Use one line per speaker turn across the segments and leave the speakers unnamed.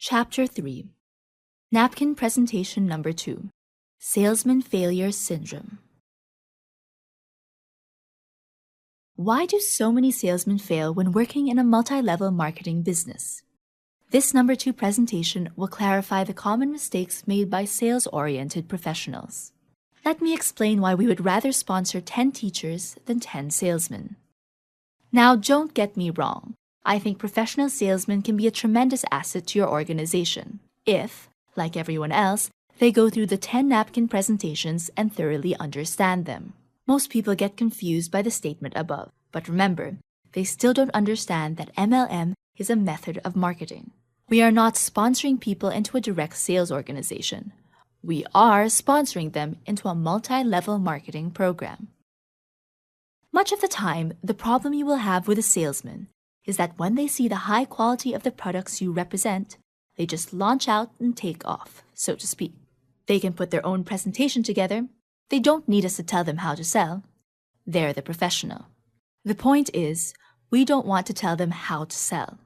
Chapter 3 Napkin Presentation Number 2 Salesman Failure Syndrome. Why do so many salesmen fail when working in a multi-level marketing business? This number 2 presentation will clarify the common mistakes made by sales-oriented professionals. Let me explain why we would rather sponsor 10 teachers than 10 salesmen. Now, don't get me wrong. I think professional salesmen can be a tremendous asset to your organization if, like everyone else, they go through the 10 napkin presentations and thoroughly understand them. Most people get confused by the statement above, but remember, they still don't understand that MLM is a method of marketing. We are not sponsoring people into a direct sales organization. We are sponsoring them into a multi-level marketing program. Much of the time, the problem you will have with a salesman is that when they see the high quality of the products you represent, they just launch out and take off, so to speak. They can put their own presentation together. They don't need us to tell them how to sell. They're the professional. The point is, we don't want to tell them how to sell.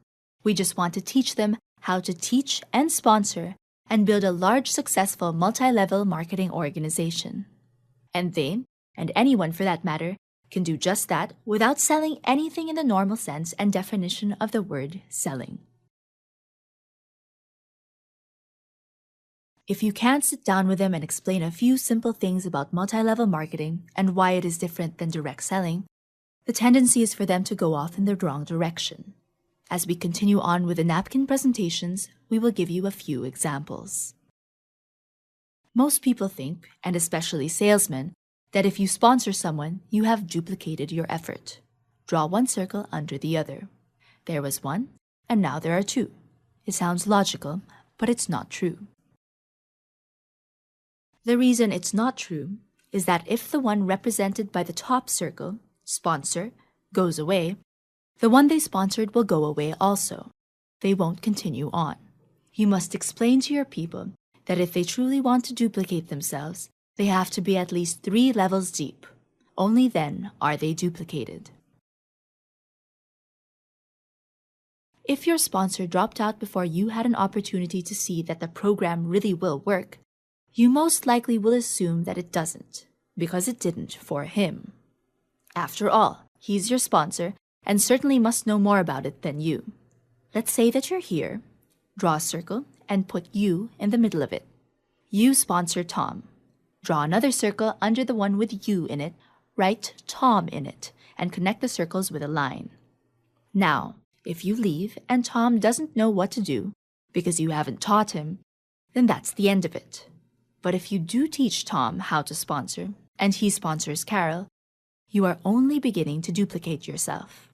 We just want to teach them how to teach and sponsor and build a large, successful, multi-level marketing organization. And they, and anyone for that matter, can do just that without selling anything in the normal sense and definition of the word selling. If you can't sit down with them and explain a few simple things about multi-level marketing and why it is different than direct selling, the tendency is for them to go off in the wrong direction. As we continue on with the napkin presentations, we will give you a few examples. Most people think, and especially salesmen, that if you sponsor someone, you have duplicated your effort. Draw one circle under the other. There was one, and now there are two. It sounds logical, but it's not true. The reason it's not true is that if the one represented by the top circle, sponsor, goes away, the one they sponsored will go away also. They won't continue on. You must explain to your people that if they truly want to duplicate themselves, they have to be at least 3 levels deep. Only then are they duplicated. If your sponsor dropped out before you had an opportunity to see that the program really will work, you most likely will assume that it doesn't, because it didn't for him. After all, he's your sponsor and certainly must know more about it than you. Let's say that you're here, draw a circle, and put you in the middle of it. You sponsor Tom. Draw another circle under the one with you in it, write Tom in it, and connect the circles with a line. Now, if you leave and Tom doesn't know what to do because you haven't taught him, then that's the end of it. But if you do teach Tom how to sponsor, and he sponsors Carol, you are only beginning to duplicate yourself.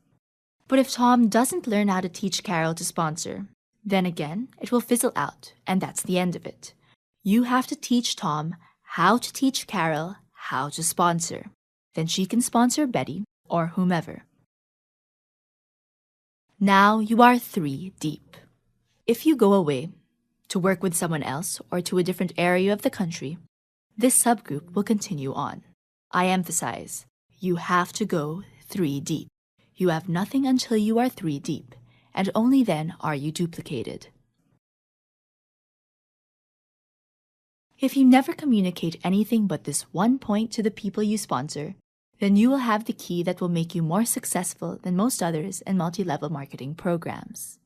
But if Tom doesn't learn how to teach Carol to sponsor, then again, it will fizzle out, and that's the end of it. You have to teach Tom how to teach Carol how to sponsor. Then she can sponsor Betty or whomever. Now you are 3 deep. If you go away to work with someone else or to a different area of the country, this subgroup will continue on. I emphasize, you have to go 3 deep. You have nothing until you are 3 deep, and only then are you duplicated. If you never communicate anything but this one point to the people you sponsor, then you will have the key that will make you more successful than most others in multi-level marketing programs.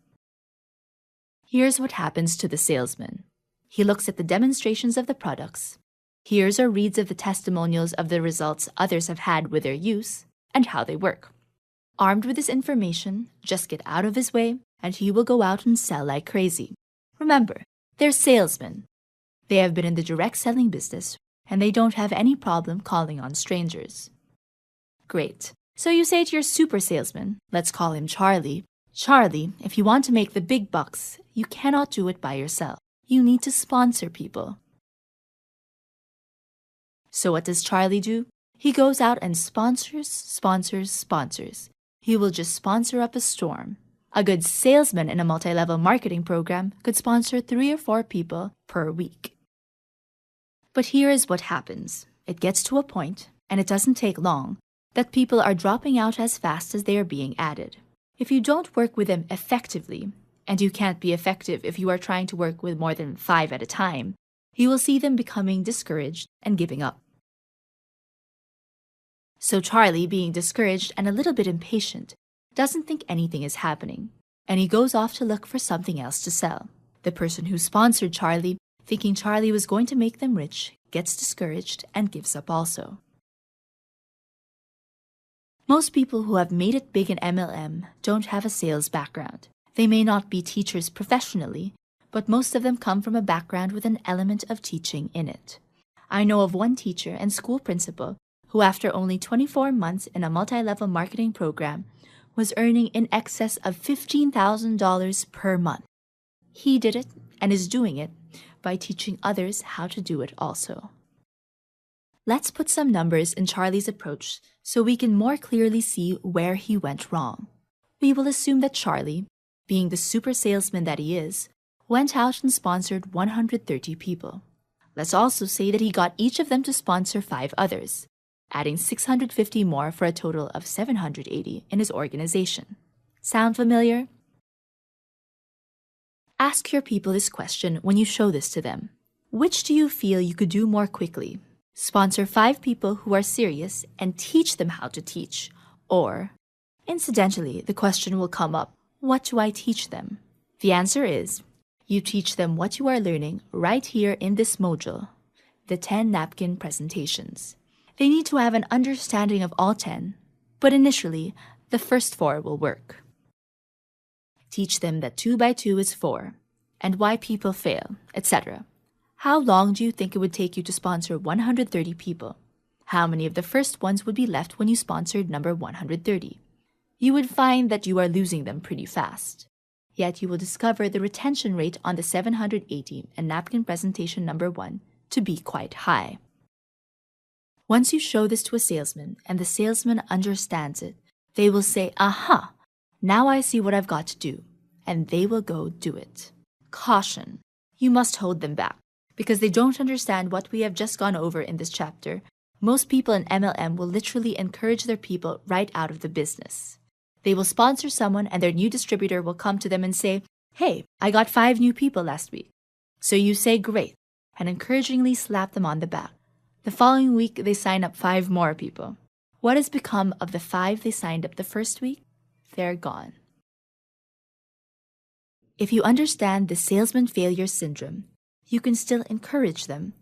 Here's what happens to the salesman. He looks at the demonstrations of the products, hears or reads of the testimonials of the results others have had with their use, and how they work. Armed with this information, just get out of his way, and he will go out and sell like crazy. Remember, they're salesmen. They have been in the direct selling business, and they don't have any problem calling on strangers. Great. So you say to your super salesman, let's call him Charlie, Charlie, if you want to make the big bucks, you cannot do it by yourself. You need to sponsor people. So what does Charlie do? He goes out and sponsors. He will just sponsor up a storm. A good salesman in a multi-level marketing program could sponsor 3 or 4 people per week. But here is what happens. It gets to a point, and it doesn't take long, that people are dropping out as fast as they are being added. If you don't work with them effectively, And you can't be effective if you are trying to work with more than 5 at a time. You will see them becoming discouraged and giving up. So Charlie, being discouraged and a little bit impatient, doesn't think anything is happening, and he goes off to look for something else to sell. The person who sponsored Charlie, thinking Charlie was going to make them rich, gets discouraged and gives up also. Most people who have made it big in MLM don't have a sales background. They may not be teachers professionally, but most of them come from a background with an element of teaching in it. I know of one teacher and school principal who, after only 24 months in a multi-level marketing program, was earning in excess of $15,000 per month. He did it and is doing it by teaching others how to do it also. Let's put some numbers in Charlie's approach so we can more clearly see where he went wrong. We will assume that Charlie, being the super salesman that he is, went out and sponsored 130 people. Let's also say that he got each of them to sponsor 5 others, adding 650 more for a total of 780 in his organization. Sound familiar? Ask your people this question when you show this to them. Which do you feel you could do more quickly? Sponsor 5 people who are serious and teach them how to teach. Or, incidentally, the question will come up, what do I teach them? The answer is, you teach them what you are learning right here in this module, the 10 napkin presentations. They need to have an understanding of all 10, but initially, the first 4 will work. Teach them that 2 by 2 is 4, and why people fail, etc. How long do you think it would take you to sponsor 130 people? How many of the first ones would be left when you sponsored number 130? You would find that you are losing them pretty fast. Yet you will discover the retention rate on the 780 and napkin presentation number 1 to be quite high. Once you show this to a salesman and the salesman understands it, they will say, aha, now I see what I've got to do, and they will go do it. Caution, you must hold them back, because they don't understand what we have just gone over in this chapter. Most people in MLM will literally encourage their people right out of the business. They will sponsor someone and their new distributor will come to them and say, hey, I got 5 new people last week. So you say, great, and encouragingly slap them on the back. The following week, they sign up 5 more people. What has become of the 5 they signed up the first week? They're gone. If you understand the salesman failure syndrome, you can still encourage them,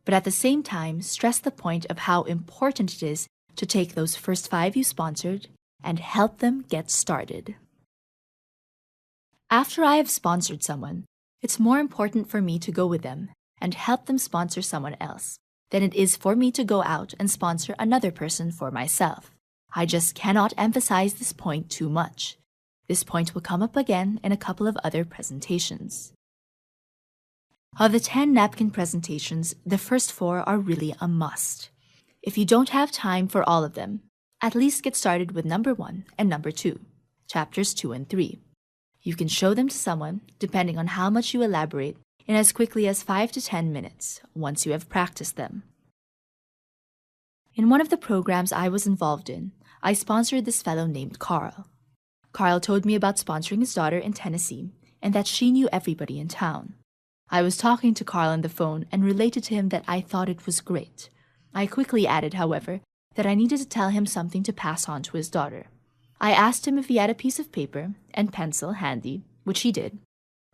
but at the same time stress the point of how important it is to take those first 5 you sponsored and help them get started. After I have sponsored someone, it's more important for me to go with them and help them sponsor someone else than it is for me to go out and sponsor another person for myself. I just cannot emphasize this point too much. This point will come up again in a couple of other presentations. Of the 10 napkin presentations, the first 4 are really a must. If you don't have time for all of them, at least get started with number 1 and number 2, chapters 2 and 3. You can show them to someone, depending on how much you elaborate, in as quickly as 5 to 10 minutes, once you have practiced them. In one of the programs I was involved in, I sponsored this fellow named Carl. Carl told me about sponsoring his daughter in Tennessee, and that she knew everybody in town. I was talking to Carl on the phone and related to him that I thought it was great. I quickly added, however, that I needed to tell him something to pass on to his daughter. I asked him if he had a piece of paper and pencil handy, which he did,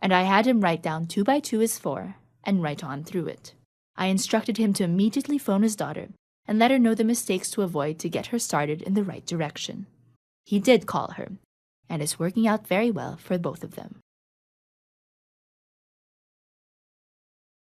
and I had him write down 2 by 2 is 4 and write on through it. I instructed him to immediately phone his daughter and let her know the mistakes to avoid to get her started in the right direction. He did call her, and it's working out very well for both of them.